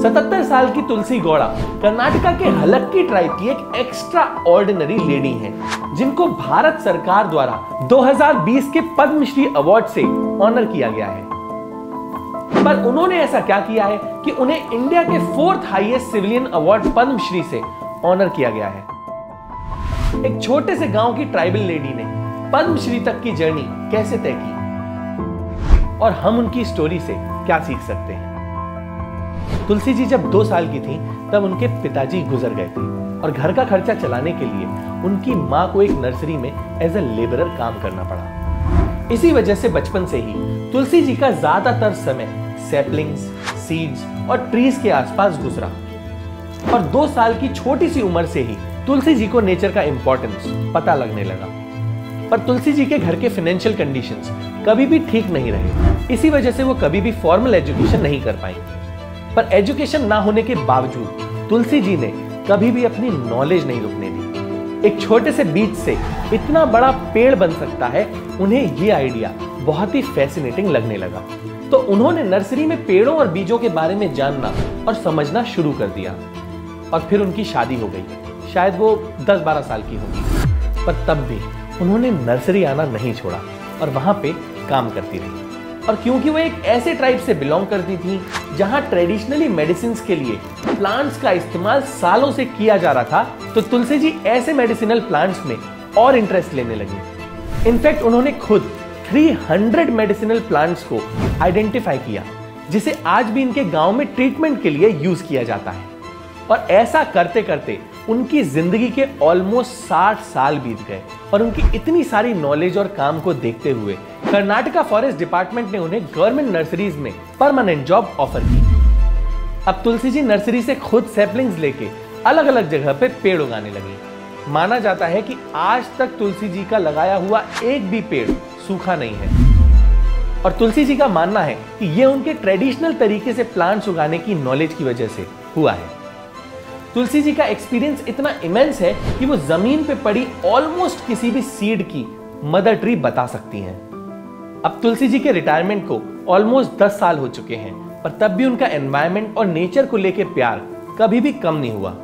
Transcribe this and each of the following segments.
77 साल की तुलसी गौड़ा कर्नाटका के हलक्की ट्राइब की एक एक्स्ट्रा ऑर्डिनरी लेडी हैं, जिनको भारत सरकार द्वारा 2020 के पद्मश्री अवार्ड से ऑनर किया गया है। पर उन्होंने ऐसा क्या किया है कि उन्हें इंडिया के 4th highest civilian award Padmashri से ऑनर किया गया है। एक छोटे से गांव की ट्राइबल लेडी ने पद्मश्री तक की जर्नी कैसे तय की और हम उनकी स्टोरी से क्या सीख सकते हैं। तुलसी जी जब 2 साल की थी तब उनके पिताजी गुजर गए थे और घर का खर्चा चलाने के लिए उनकी मां को एक नर्सरी में एज अ लेबरर काम करना पड़ा। इसी वजह से बचपन से ही तुलसी जी का ज्यादातर समय सैपलिंग्स, सीड्स और ट्रीज के आसपास गुजरा और 2 साल की छोटी सी उम्र से ही तुलसी जी को नेचर का इंपॉर्टेंस पता लगने लगा। पर तुलसी जी के घर के फाइनेंशियल कंडीशंस कभी भी ठीक नहीं रहे, इसी वजह से वो कभी भी फॉर्मल एजुकेशन नहीं कर पाई। पर एजुकेशन ना होने के बावजूद तुलसी जी ने कभी भी अपनी नॉलेज नहीं रुकने दी। एक छोटे से बीज से इतना बड़ा पेड़ बन सकता है, उन्हें ये आइडिया बहुत ही फैसिनेटिंग लगने लगा। तो उन्होंने नर्सरी में पेड़ों और बीजों के बारे में जानना और समझना शुरू कर दिया और फिर उनकी शादी हो गई। शायद वो 10-12 साल की होंगी, पर तब भी उन्होंने नर्सरी आना नहीं छोड़ा और वहां पे काम करती रही। और क्योंकि वो एक ऐसे ट्राइब से बिलोंग करती थी जहां ट्रेडिशनली मेडिसिन के लिए प्लांट्स का इस्तेमाल सालों से किया जा रहा था, तो तुलसी जी ऐसे मेडिसिनल प्लांट्स में और इंटरेस्ट लेने लगी। इनफैक्ट उन्होंने खुद 300 मेडिसिनल प्लांट्स को आइडेंटिफाई किया, जिसे आज भी इनके गांव में ट्रीटमेंट के लिए यूज किया जाता है। और ऐसा करते करते उनकी जिंदगी के ऑलमोस्ट 60 साल बीत गए और उनकी इतनी सारी नॉलेज और काम को देखते हुए कर्नाटका फॉरेस्ट डिपार्टमेंट ने उन्हें गवर्नमेंट नर्सरीज में परमानेंट जॉब ऑफर की। अब तुलसी जी नर्सरी से खुद सैपलिंग्स लेके अलग अलग जगह पे पेड़ उगाने लगी। माना जाता है कि आज तक तुलसी जी का लगाया हुआ एक भी पेड़ सूखा नहीं है और तुलसी जी का मानना है कि यह उनके ट्रेडिशनल तरीके से प्लांट्स उगाने की नॉलेज की वजह से हुआ है। तुलसी जी का एक्सपीरियंस इतना इमेंस है कि वो जमीन पे पड़ी ऑलमोस्ट किसी भी सीड की मदर ट्री बता सकती हैं। अब तुलसी जी के रिटायरमेंट को ऑलमोस्ट 10 साल हो चुके हैं, पर तब भी उनका एनवायरनमेंट और नेचर को लेकर प्यार कभी भी कम नहीं हुआ।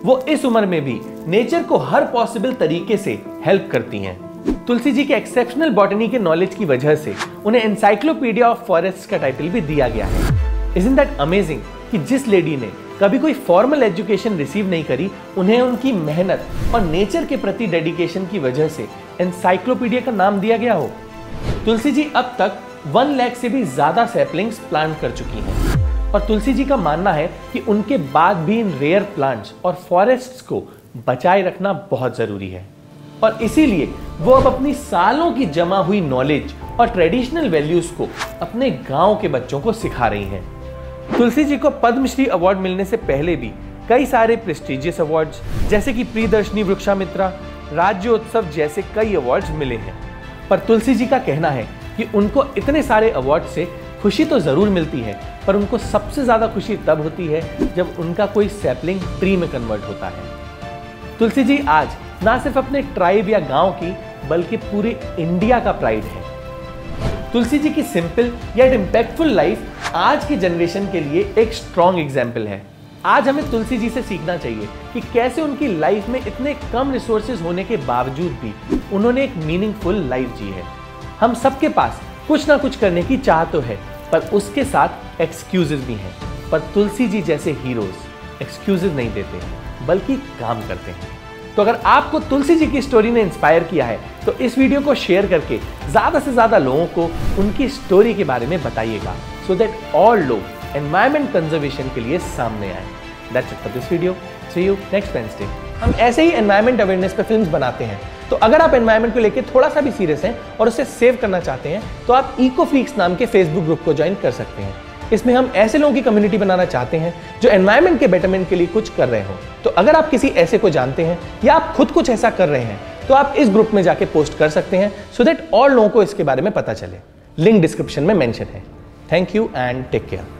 वो इस उम्र में भी नेचर को हर पॉसिबल तरीके से हेल्प करती हैं। तुलसी जी के एक्सेप्शनल बॉटनी के नॉलेज की वजह से उन्हें एनसाइक्लोपीडिया ऑफ फॉरेस्ट का टाइटल भी दिया गया है। इज़न्ट दैट अमेजिंग कि जिस लेडी ने कभी कोई फॉर्मल एजुकेशन रिसीव नहीं करी, उन्हें उनकी मेहनत और नेचर के प्रति डेडिकेशन की वजह से एनसाइक्लोपीडिया का नाम दिया गया हो। तुलसी जी अब तक 1 लाख से भी ज्यादा सैपलिंग्स प्लांट कर चुकी हैं और तुलसी जी का मानना है कि उनके बाद भी इन रेयर प्लांट्स और फॉरेस्ट्स को बचाए रखना बहुत जरूरी है और इसीलिए वो अब अपनी सालों की जमा हुई नॉलेज और ट्रेडिशनल वैल्यूज को अपने गांव के बच्चों को सिखा रही हैं। तुलसी जी को पद्मश्री अवार्ड मिलने से पहले भी कई सारे प्रेस्टिजियस अवार्ड्स जैसे कि प्रियदर्शनी वृक्षामित्रा, राज्योत्सव जैसे कई अवार्ड्स मिले हैं। पर तुलसी जी का कहना है कि उनको इतने सारे अवार्ड से खुशी तो जरूर मिलती है, पर उनको सबसे ज्यादा खुशी तब होती है जब उनका कोई सैपलिंग ट्री में कन्वर्ट होता है। तुलसी जी आज ना सिर्फ अपने ट्राइब या गांव की बल्कि पूरे इंडिया का प्राइड है। तुलसी जी की सिंपल येट इंपैक्टफुल लाइफ आज की जनरेशन के लिए एक स्ट्रॉन्ग एग्जाम्पल है। आज हमें तुलसी जी से सीखना चाहिए कि कैसे उनकी लाइफ में इतने कम रिसोर्सेज होने के बावजूद भी उन्होंने एक मीनिंगफुल लाइफ जी है। हम सबके पास कुछ ना कुछ करने की चाह तो है, पर उसके साथ एक्सक्यूजेस भी हैं। पर तुलसी जी जैसे हीरोज एक्सक्यूजेस नहीं देते बल्कि काम करते हैं। तो अगर आपको तुलसी जी की स्टोरी ने इंस्पायर किया है तो इस वीडियो को शेयर करके ज्यादा से ज्यादा लोगों को उनकी स्टोरी के बारे में बताइएगा, सो दैट ऑल लोग एनवायरमेंट कंजर्वेशन के लिए सामने आए। That's it for this video. See you next Wednesday. हम ऐसे ही एनवायरमेंट अवेयरनेस पे फिल्म्स बनाते हैं, तो अगर आप एनवायरमेंट को लेकर थोड़ा सा भी सीरियस हैं और उसे सेव करना चाहते हैं तो आप इको फ्रीक्स नाम के फेसबुक ग्रुप को ज्वाइन कर सकते हैं। इसमें हम ऐसे लोगों की कम्युनिटी बनाना चाहते हैं जो एनवायरमेंट के बेटरमेंट के लिए कुछ कर रहे हो। तो अगर आप किसी ऐसे को जानते हैं या आप खुद कुछ ऐसा कर रहे हैं तो आप इस ग्रुप में जाके पोस्ट कर सकते हैं, सो दैट और लोगों को इसके बारे में पता चले। लिंक डिस्क्रिप्शन में मेंशन है। Thank you and take care.